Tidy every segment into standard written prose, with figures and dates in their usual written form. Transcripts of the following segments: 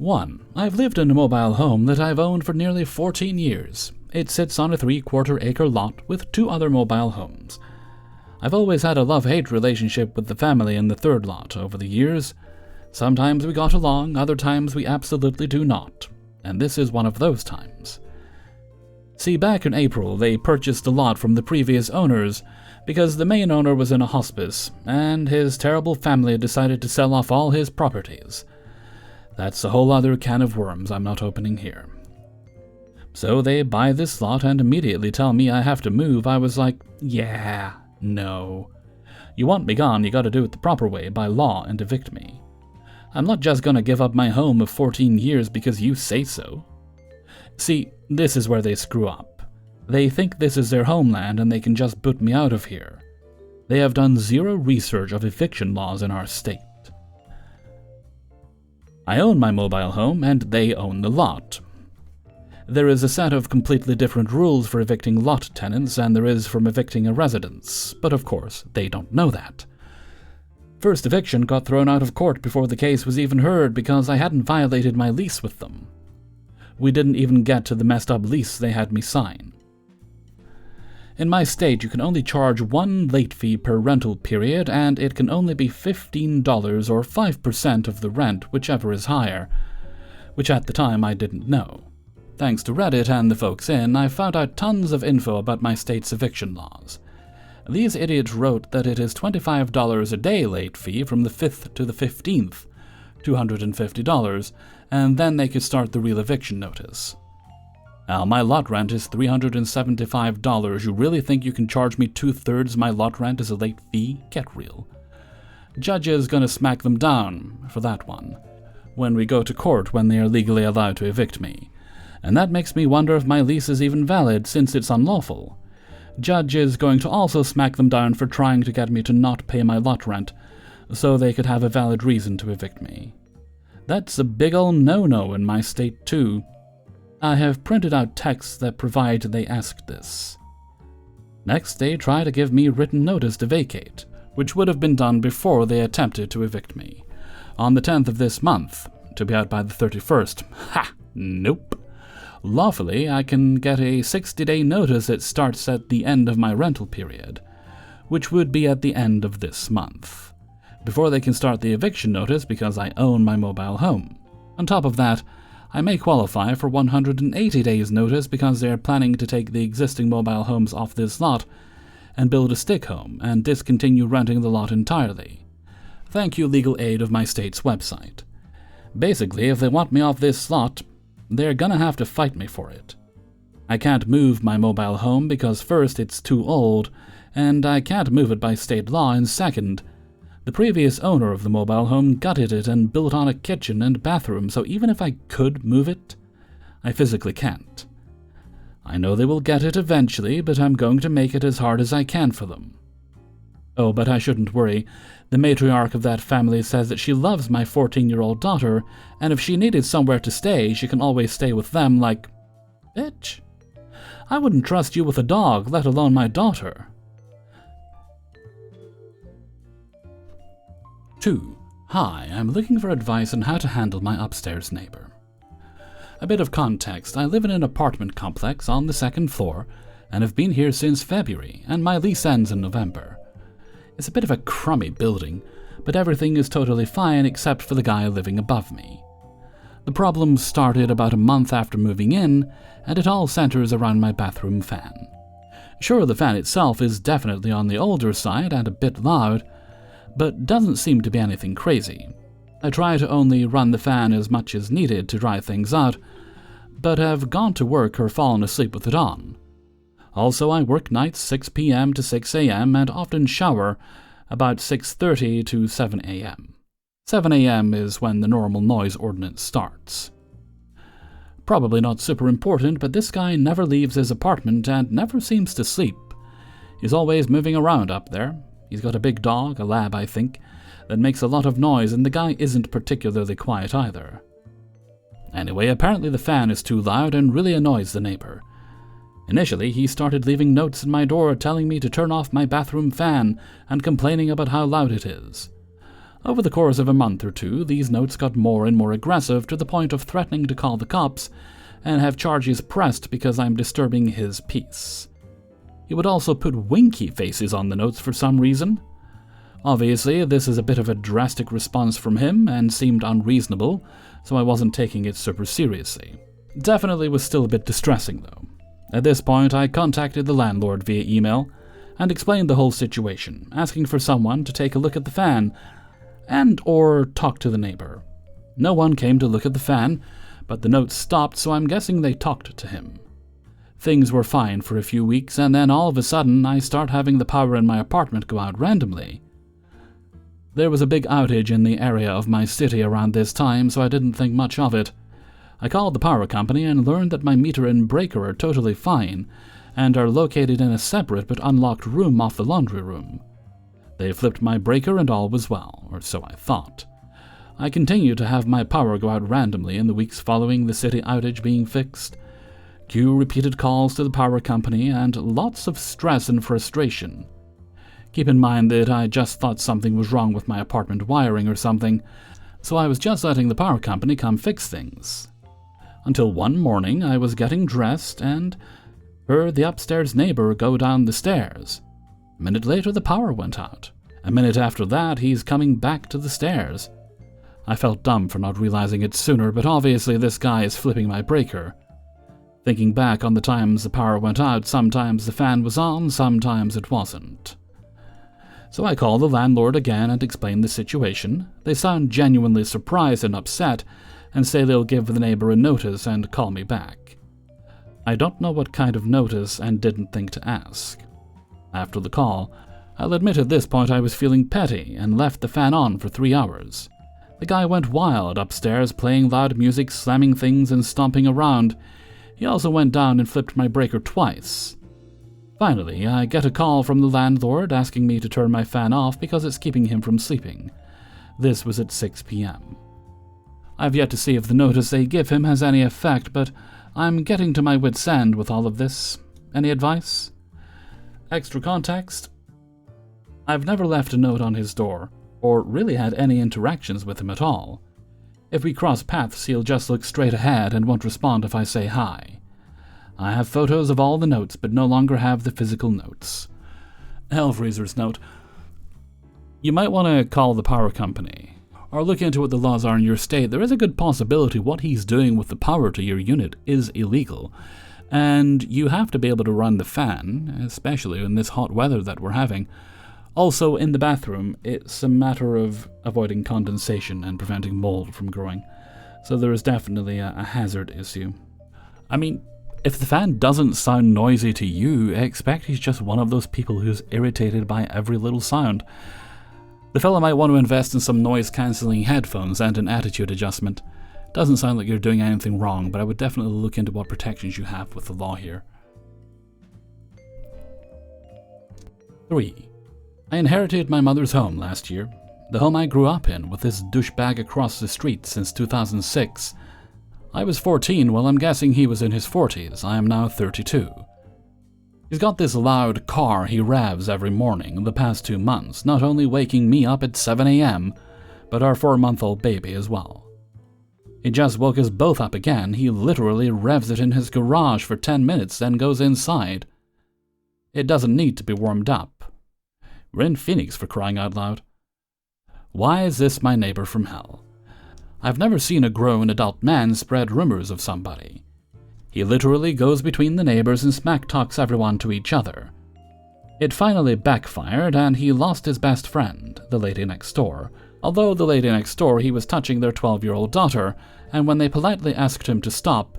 1. I've lived in a mobile home that I've owned for nearly 14 years. It sits on a 3/4 acre lot with 2 other mobile homes. I've always had a love-hate relationship with the family in the third lot over the years. Sometimes we got along, other times we absolutely do not, and this is one of those times. See, back in April, they purchased the lot from the previous owners because the main owner was in a hospice, and his terrible family decided to sell off all his properties. That's a whole other can of worms I'm not opening here. So they buy this lot and immediately tell me I have to move. I was like, yeah, no. You want me gone, you gotta do it the proper way, by law, and evict me. I'm not just gonna give up my home of 14 years because you say so. See, this is where they screw up. They think this is their homeland and they can just boot me out of here. They have done zero research of eviction laws in our state. I own my mobile home and they own the lot. There is a set of completely different rules for evicting lot tenants than there is from evicting a residence, but of course, they don't know that. First eviction got thrown out of court before the case was even heard because I hadn't violated my lease with them. We didn't even get to the messed up lease they had me sign. In my state, you can only charge 1 late fee per rental period, and it can only be $15 or 5% of the rent, whichever is higher, which at the time I didn't know. Thanks to Reddit and the folks in, I found out tons of info about my state's eviction laws. These idiots wrote that it is $25 a day late fee from the 5th to the 15th, $250, and then they could start the real eviction notice. Now, my lot rent is $375. You really think you can charge me 2/3 my lot rent as a late fee? Get real. Judge is gonna smack them down for that one when we go to court when they are legally allowed to evict me. And that makes me wonder if my lease is even valid since it's unlawful. Judge is going to also smack them down for trying to get me to not pay my lot rent, so they could have a valid reason to evict me. That's a big ol' no-no in my state too. I have printed out texts that provide they asked this. Next, they try to give me written notice to vacate, which would have been done before they attempted to evict me. On the 10th of this month, to be out by the 31st. Ha! Nope. Lawfully, I can get a 60-day notice that starts at the end of my rental period, which would be at the end of this month, before they can start the eviction notice because I own my mobile home. On top of that, I may qualify for 180 days notice because they are planning to take the existing mobile homes off this lot and build a stick home and discontinue renting the lot entirely. Thank you, legal aid of my state's website. Basically, if they want me off this lot, they're gonna have to fight me for it. I can't move my mobile home because first, it's too old, and I can't move it by state law, and second, the previous owner of the mobile home gutted it and built on a kitchen and bathroom, so even if I could move it, I physically can't. I know they will get it eventually, but I'm going to make it as hard as I can for them. Oh, but I shouldn't worry. The matriarch of that family says that she loves my 14-year-old daughter, and if she needed somewhere to stay, she can always stay with them like... Bitch. I wouldn't trust you with a dog, let alone my daughter. 2. Hi, I'm looking for advice on how to handle my upstairs neighbor. A bit of context, I live in an apartment complex on the 2nd floor, and have been here since February, and my lease ends in November. It's a bit of a crummy building, but everything is totally fine except for the guy living above me. The problem started about a month after moving in, and it all centers around my bathroom fan. Sure, the fan itself is definitely on the older side and a bit loud, but doesn't seem to be anything crazy. I try to only run the fan as much as needed to dry things out, but have gone to work or fallen asleep with it on. Also, I work nights 6 p.m. to 6 a.m. and often shower about 6:30 to 7 a.m. 7 a.m. is when the normal noise ordinance starts. Probably not super important, but this guy never leaves his apartment and never seems to sleep. He's always moving around up there. He's got a big dog, a lab I think, that makes a lot of noise, and the guy isn't particularly quiet either. Anyway, apparently the fan is too loud and really annoys the neighbor. Initially, he started leaving notes at my door telling me to turn off my bathroom fan and complaining about how loud it is. Over the course of a month or two, these notes got more and more aggressive to the point of threatening to call the cops and have charges pressed because I'm disturbing his peace. He would also put winky faces on the notes for some reason. Obviously, this is a bit of a drastic response from him and seemed unreasonable, so I wasn't taking it super seriously. Definitely was still a bit distressing, though. At this point, I contacted the landlord via email and explained the whole situation, asking for someone to take a look at the fan and/or talk to the neighbor. No one came to look at the fan, but the notes stopped, so I'm guessing they talked to him. Things were fine for a few weeks, and then all of a sudden I start having the power in my apartment go out randomly. There was a big outage in the area of my city around this time, so I didn't think much of it. I called the power company and learned that my meter and breaker are totally fine, and are located in a separate but unlocked room off the laundry room. They flipped my breaker and all was well, or so I thought. I continued to have my power go out randomly in the weeks following the city outage being fixed. Cue repeated calls to the power company and lots of stress and frustration. Keep in mind that I just thought something was wrong with my apartment wiring or something, so I was just letting the power company come fix things. Until one morning I was getting dressed and heard the upstairs neighbor go down the stairs. A minute later the power went out. A minute after that he's coming back to the stairs. I felt dumb for not realizing it sooner, but obviously this guy is flipping my breaker. Thinking back on the times the power went out, sometimes the fan was on, sometimes it wasn't. So I called the landlord again and explained the situation. They sound genuinely surprised and upset, and say they'll give the neighbor a notice and call me back. I don't know what kind of notice and didn't think to ask. After the call, I'll admit at this point I was feeling petty and left the fan on for 3 hours. The guy went wild upstairs, playing loud music, slamming things and stomping around. He also went down and flipped my breaker twice. Finally, I get a call from the landlord asking me to turn my fan off because it's keeping him from sleeping. This was at 6 p.m. I've yet to see if the notice they give him has any effect, but I'm getting to my wit's end with all of this. Any advice? Extra context? I've never left a note on his door, or really had any interactions with him at all. If we cross paths, he'll just look straight ahead and won't respond if I say hi. I have photos of all the notes, but no longer have the physical notes. Hellfreezer's note. You might want to call the power company, or look into what the laws are in your state. There is a good possibility what he's doing with the power to your unit is illegal, and you have to be able to run the fan, especially in this hot weather that we're having. Also, in the bathroom, it's a matter of avoiding condensation and preventing mold from growing, so there is definitely a hazard issue. I mean, if the fan doesn't sound noisy to you, expect he's just one of those people who's irritated by every little sound. The fellow might want to invest in some noise-cancelling headphones and an attitude adjustment. Doesn't sound like you're doing anything wrong, but I would definitely look into what protections you have with the law here. 3. I inherited my mother's home last year, the home I grew up in, with this douchebag across the street since 2006. I was 14, well I'm guessing he was in his 40s. I am now 32. He's got this loud car he revs every morning the past 2 months, not only waking me up at 7 a.m., but our 4-month-old baby as well. He just woke us both up again. He literally revs it in his garage for 10 minutes, then goes inside. It doesn't need to be warmed up. We're in Phoenix, for crying out loud. Why is this my neighbor from hell? I've never seen a grown adult man spread rumors of somebody. He literally goes between the neighbors and smack talks everyone to each other. It finally backfired and he lost his best friend, the lady next door. Although the lady next door, he was touching their 12-year-old daughter, and when they politely asked him to stop,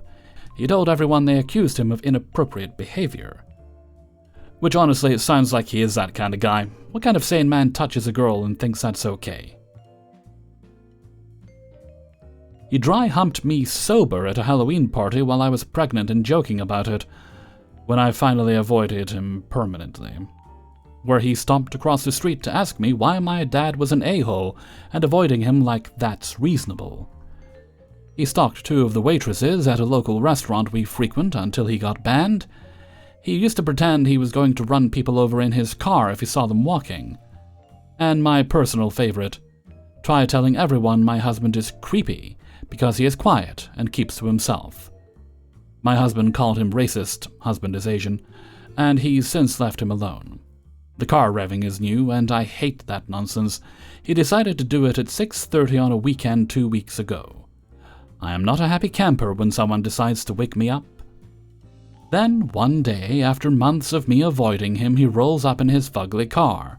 he told everyone they accused him of inappropriate behavior. Which honestly, it sounds like he is that kind of guy. What kind of sane man touches a girl and thinks that's okay? He dry-humped me sober at a Halloween party while I was pregnant and joking about it, when I finally avoided him permanently. Where he stomped across the street to ask me why my dad was an a-hole, and avoiding him like that's reasonable. He stalked 2 of the waitresses at a local restaurant we frequent until he got banned. He used to pretend he was going to run people over in his car if he saw them walking. And my personal favorite, try telling everyone my husband is creepy because he is quiet and keeps to himself. My husband called him racist, husband is Asian, and he's since left him alone. The car revving is new, and I hate that nonsense. He decided to do it at 6:30 on a weekend 2 weeks ago. I am not a happy camper when someone decides to wake me up. Then, one day, after months of me avoiding him, he rolls up in his fugly car.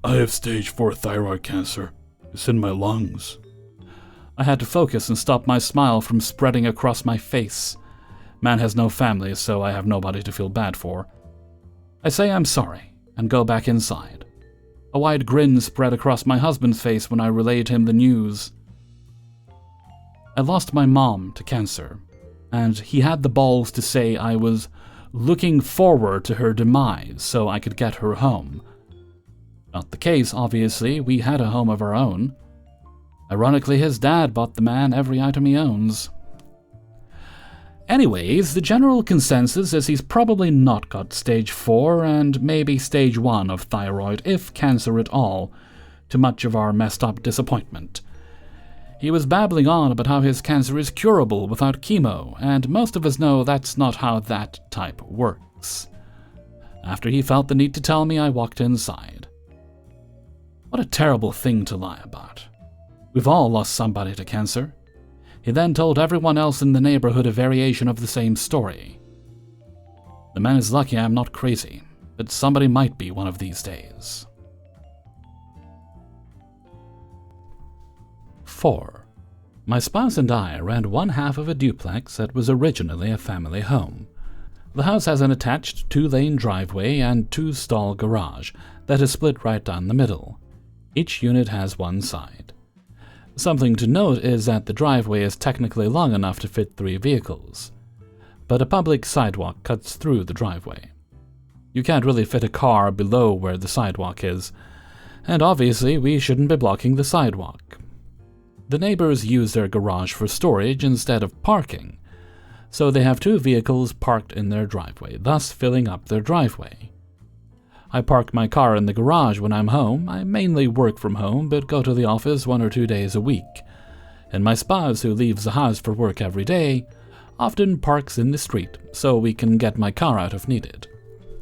I have stage 4 thyroid cancer. It's in my lungs. I had to focus and stop my smile from spreading across my face. Man has no family, so I have nobody to feel bad for. I say I'm sorry, and go back inside. A wide grin spread across my husband's face when I relayed him the news. I lost my mom to cancer, and he had the balls to say I was looking forward to her demise so I could get her home. Not the case, obviously. We had a home of our own. Ironically, his dad bought the man every item he owns. Anyways, the general consensus is he's probably not got stage 4 and maybe stage 1 of thyroid, if cancer at all, to much of our messed up disappointment. He was babbling on about how his cancer is curable without chemo, and most of us know that's not how that type works. After he felt the need to tell me, I walked inside. What a terrible thing to lie about. We've all lost somebody to cancer. He then told everyone else in the neighborhood a variation of the same story. The man is lucky I'm not crazy, but somebody might be one of these days. 4. My spouse and I rent one half of a duplex that was originally a family home. The house has an attached 2-lane driveway and 2-stall garage that is split right down the middle. Each unit has one side. Something to note is that the driveway is technically long enough to fit 3 vehicles, but a public sidewalk cuts through the driveway. You can't really fit a car below where the sidewalk is, and obviously we shouldn't be blocking the sidewalk. The neighbors use their garage for storage instead of parking, so they have 2 vehicles parked in their driveway, thus filling up their driveway. I park my car in the garage when I'm home. I mainly work from home, but go to the office 1 or 2 days a week. And my spouse, who leaves the house for work every day, often parks in the street, so we can get my car out if needed.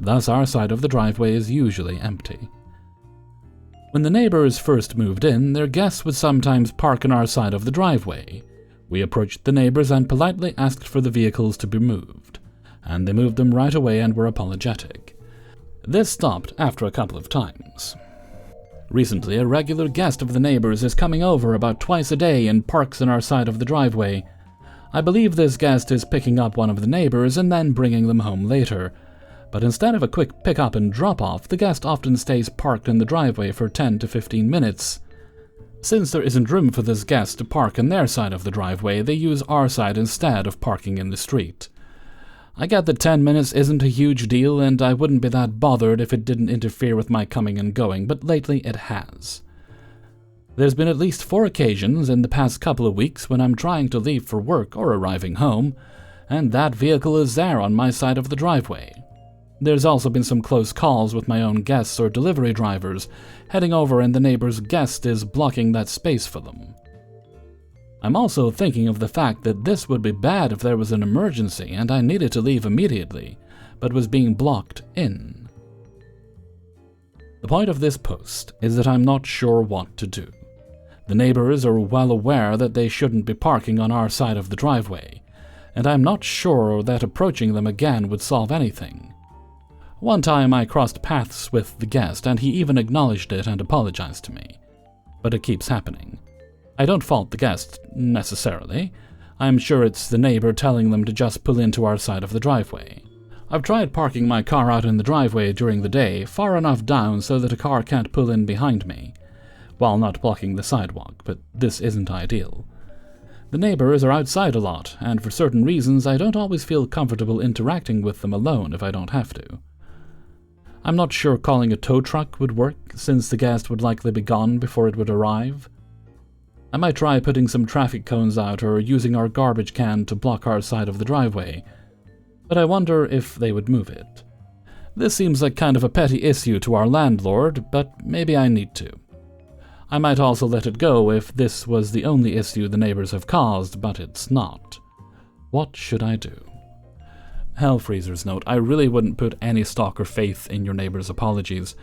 Thus our side of the driveway is usually empty. When the neighbors first moved in, their guests would sometimes park on our side of the driveway. We approached the neighbors and politely asked for the vehicles to be moved, and they moved them right away and were apologetic. This stopped after a couple of times. Recently, a regular guest of the neighbors is coming over about twice a day and parks on our side of the driveway. I believe this guest is picking up one of the neighbors and then bringing them home later. But instead of a quick pick-up and drop-off, the guest often stays parked in the driveway for 10 to 15 minutes. Since there isn't room for this guest to park on their side of the driveway, they use our side instead of parking in the street. I get that 10 minutes isn't a huge deal, and I wouldn't be that bothered if it didn't interfere with my coming and going, but lately it has. There's been at least 4 occasions in the past couple of weeks when I'm trying to leave for work or arriving home, and that vehicle is there on my side of the driveway. There's also been some close calls with my own guests or delivery drivers heading over and the neighbor's guest is blocking that space for them. I'm also thinking of the fact that this would be bad if there was an emergency and I needed to leave immediately, but was being blocked in. The point of this post is that I'm not sure what to do. The neighbors are well aware that they shouldn't be parking on our side of the driveway, and I'm not sure that approaching them again would solve anything. One time I crossed paths with the guest and he even acknowledged it and apologized to me. But it keeps happening. I don't fault the guest, necessarily. I'm sure it's the neighbor telling them to just pull into our side of the driveway. I've tried parking my car out in the driveway during the day, far enough down so that a car can't pull in behind me, while not blocking the sidewalk, but this isn't ideal. The neighbors are outside a lot, and for certain reasons I don't always feel comfortable interacting with them alone if I don't have to. I'm not sure calling a tow truck would work, since the guest would likely be gone before it would arrive. I might try putting some traffic cones out or using our garbage can to block our side of the driveway, but I wonder if they would move it. This seems like kind of a petty issue to our landlord, but maybe I need to. I might also let it go if this was the only issue the neighbors have caused, but it's not. What should I do? Hellfreezer's note, I really wouldn't put any stock or faith in your neighbor's apologies.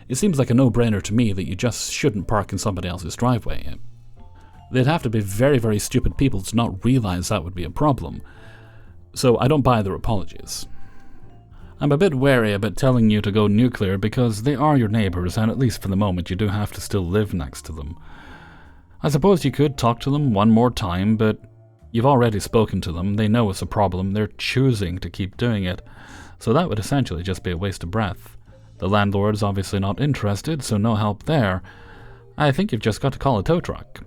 It seems like a no-brainer to me that you just shouldn't park in somebody else's driveway. They'd have to be very, very stupid people to not realize that would be a problem. So I don't buy their apologies. I'm a bit wary about telling you to go nuclear because they are your neighbors, and at least for the moment you do have to still live next to them. I suppose you could talk to them one more time, but you've already spoken to them, they know it's a problem, they're choosing to keep doing it, so that would essentially just be a waste of breath. The landlord's obviously not interested, so no help there. I think you've just got to call a tow truck.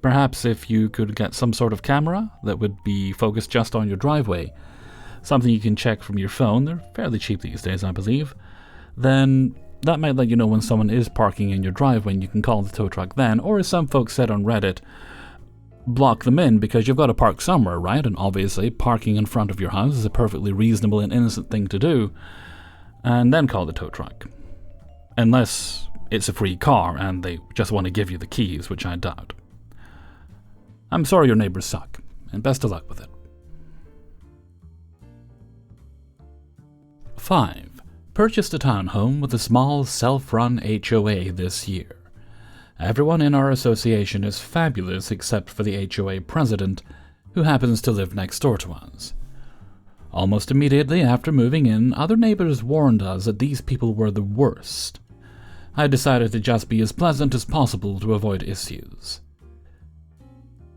Perhaps if you could get some sort of camera that would be focused just on your driveway, something you can check from your phone, they're fairly cheap these days I believe, then that might let you know when someone is parking in your driveway and you can call the tow truck then, or as some folks said on Reddit, block them in because you've got to park somewhere, right? And obviously parking in front of your house is a perfectly reasonable and innocent thing to do, and then call the tow truck. Unless it's a free car and they just want to give you the keys, which I doubt. I'm sorry your neighbors suck, and best of luck with it. 5. Purchased a townhome with a small self-run HOA this year. Everyone in our association is fabulous except for the HOA president, who happens to live next door to us. Almost immediately after moving in, other neighbors warned us that these people were the worst. I decided to just be as pleasant as possible to avoid issues.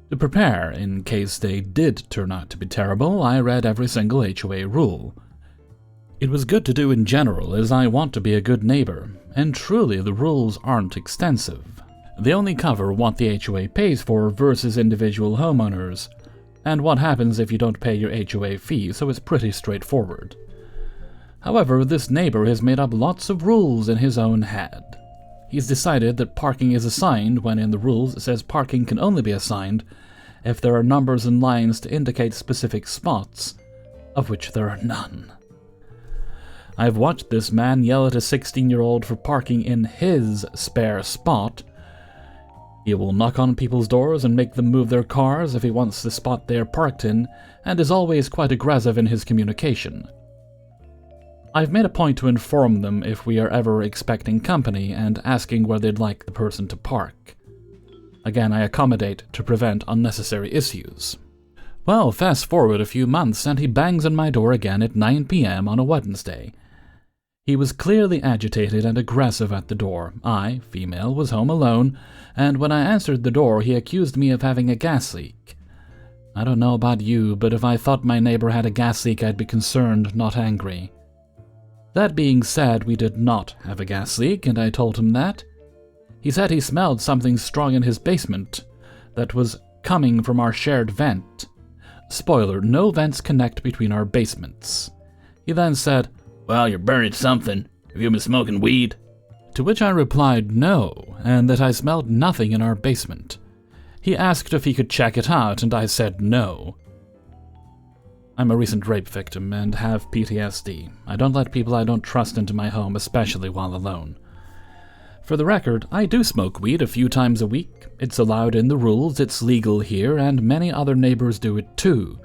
To prepare in case they did turn out to be terrible, I read every single HOA rule. It was good to do in general, as I want to be a good neighbor, and truly the rules aren't extensive. They only cover what the HOA pays for versus individual homeowners, and what happens if you don't pay your HOA fee, so it's pretty straightforward. However, this neighbor has made up lots of rules in his own head. He's decided that parking is assigned when in the rules it says parking can only be assigned if there are numbers and lines to indicate specific spots, of which there are none. I've watched this man yell at a 16-year-old for parking in his spare spot. He will knock on people's doors and make them move their cars if he wants the spot they are parked in, and is always quite aggressive in his communication. I've made a point to inform them if we are ever expecting company and asking where they'd like the person to park. Again, I accommodate to prevent unnecessary issues. Well, fast forward a few months and he bangs on my door again at 9 p.m. on a Wednesday. He was clearly agitated and aggressive at the door. I, female, was home alone, and when I answered the door he accused me of having a gas leak. I don't know about you, but if I thought my neighbor had a gas leak I'd be concerned, not angry. That being said, we did not have a gas leak, and I told him that. He said he smelled something strong in his basement that was coming from our shared vent. Spoiler, no vents connect between our basements. He then said, "Well, you're burning something. Have you been smoking weed?" To which I replied no, and that I smelled nothing in our basement. He asked if he could check it out, and I said no. I'm a recent rape victim and have PTSD. I don't let people I don't trust into my home, especially while alone. For the record, I do smoke weed a few times a week. It's allowed in the rules, it's legal here, and many other neighbors do it too.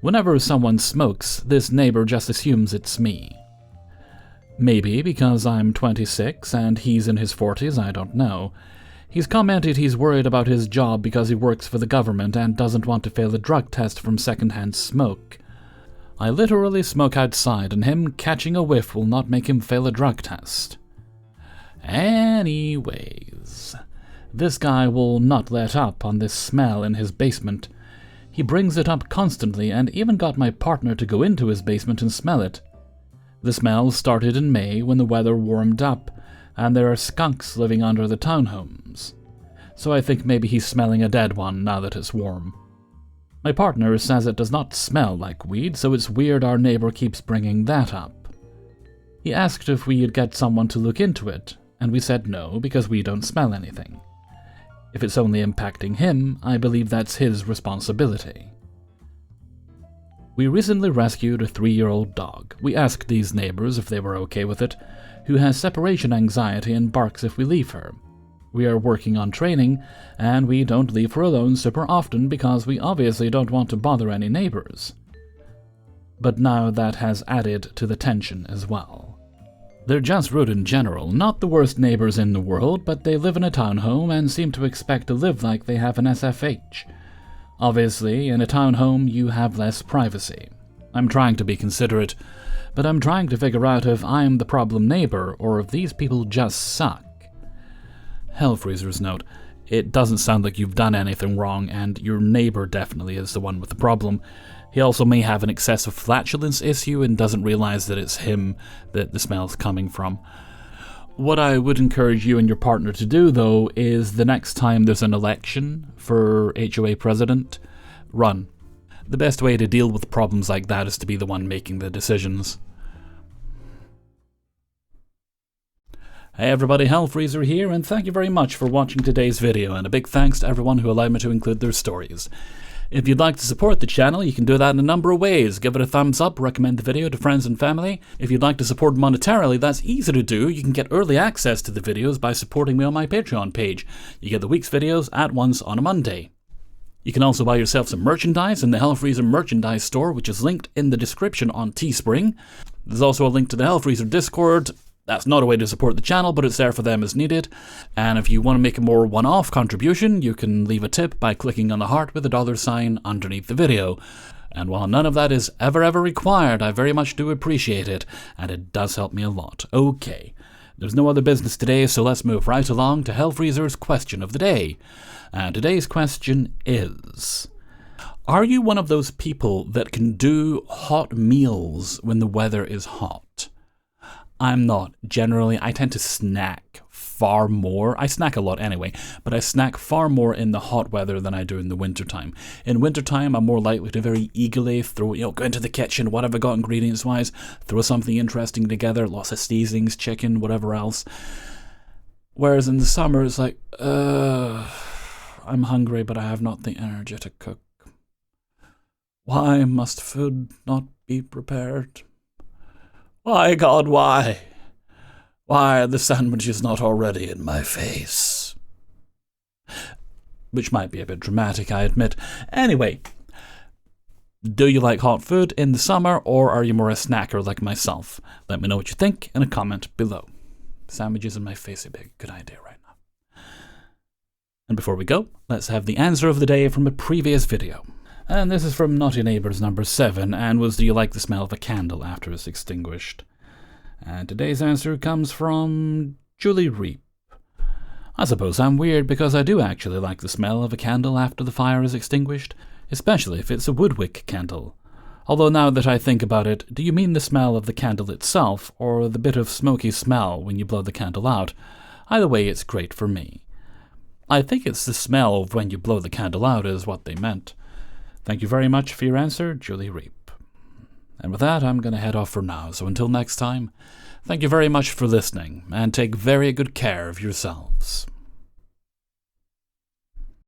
Whenever someone smokes, this neighbor just assumes it's me. Maybe because I'm 26 and he's in his 40s, I don't know. He's commented he's worried about his job because he works for the government and doesn't want to fail a drug test from secondhand smoke. I literally smoke outside, and him catching a whiff will not make him fail a drug test. Anyways, this guy will not let up on this smell in his basement. He brings it up constantly and even got my partner to go into his basement and smell it. The smell started in May when the weather warmed up and there are skunks living under the townhomes. So I think maybe he's smelling a dead one now that it's warm. My partner says it does not smell like weed, so it's weird our neighbor keeps bringing that up. He asked if we'd get someone to look into it, and we said no because we don't smell anything. If it's only impacting him, I believe that's his responsibility. We recently rescued a 3-year-old dog. We asked these neighbors if they were okay with it, who has separation anxiety and barks if we leave her. We are working on training, and we don't leave her alone super often because we obviously don't want to bother any neighbors. But now that has added to the tension as well. They're just rude in general, not the worst neighbors in the world, but they live in a townhome and seem to expect to live like they have an SFH. Obviously, in a townhome you have less privacy. I'm trying to be considerate, but I'm trying to figure out if I'm the problem neighbor or if these people just suck. Hellfreezer's note: it doesn't sound like you've done anything wrong, and your neighbor definitely is the one with the problem. He also may have an excessive flatulence issue and doesn't realize that it's him that the smell's coming from. What I would encourage you and your partner to do, though, is the next time there's an election for HOA president, run. The best way to deal with problems like that is to be the one making the decisions. Hey everybody, Hellfreezer here, and thank you very much for watching today's video, and a big thanks to everyone who allowed me to include their stories. If you'd like to support the channel, you can do that in a number of ways. Give it a thumbs up, recommend the video to friends and family. If you'd like to support monetarily, that's easy to do. You can get early access to the videos by supporting me on my Patreon page. You get the week's videos at once on a Monday. You can also buy yourself some merchandise in the Hellfreezer merchandise store, which is linked in the description on Teespring. There's also a link to the Hellfreezer Discord. That's not a way to support the channel, but it's there for them as needed. And if you want to make a more one-off contribution, you can leave a tip by clicking on the heart with a $sign underneath the video. And while none of that is ever required, I very much do appreciate it, and it does help me a lot. Okay, there's no other business today, so let's move right along to Hellfreezer's question of the day. And today's question is: are you one of those people that can do hot meals when the weather is hot? I'm not. Generally, I tend to snack far more. I snack a lot anyway, but I snack far more in the hot weather than I do in the wintertime. In wintertime, I'm more likely to very eagerly throw, go into the kitchen, what have I got ingredients-wise, throw something interesting together, lots of seasonings, chicken, whatever else. Whereas in the summer, it's like, I'm hungry, but I have not the energy to cook. Why must food not be prepared? Why, God, why? Why are the sandwiches not already in my face? Which might be a bit dramatic, I admit. Anyway, do you like hot food in the summer, or are you more a snacker like myself? Let me know what you think in a comment below. Sandwiches in my face would be a good idea right now. And before we go, let's have the answer of the day from a previous video. And this is from Naughty Neighbours number 7, and was: do you like the smell of a candle after it's extinguished? And today's answer comes from Julie Reap. I suppose I'm weird because I do actually like the smell of a candle after the fire is extinguished, especially if it's a woodwick candle. Although now that I think about it, do you mean the smell of the candle itself, or the bit of smoky smell when you blow the candle out? Either way, it's great for me. I think it's the smell of when you blow the candle out is what they meant. Thank you very much for your answer, Julie Reap. And with that, I'm going to head off for now, so until next time, thank you very much for listening, and take very good care of yourselves.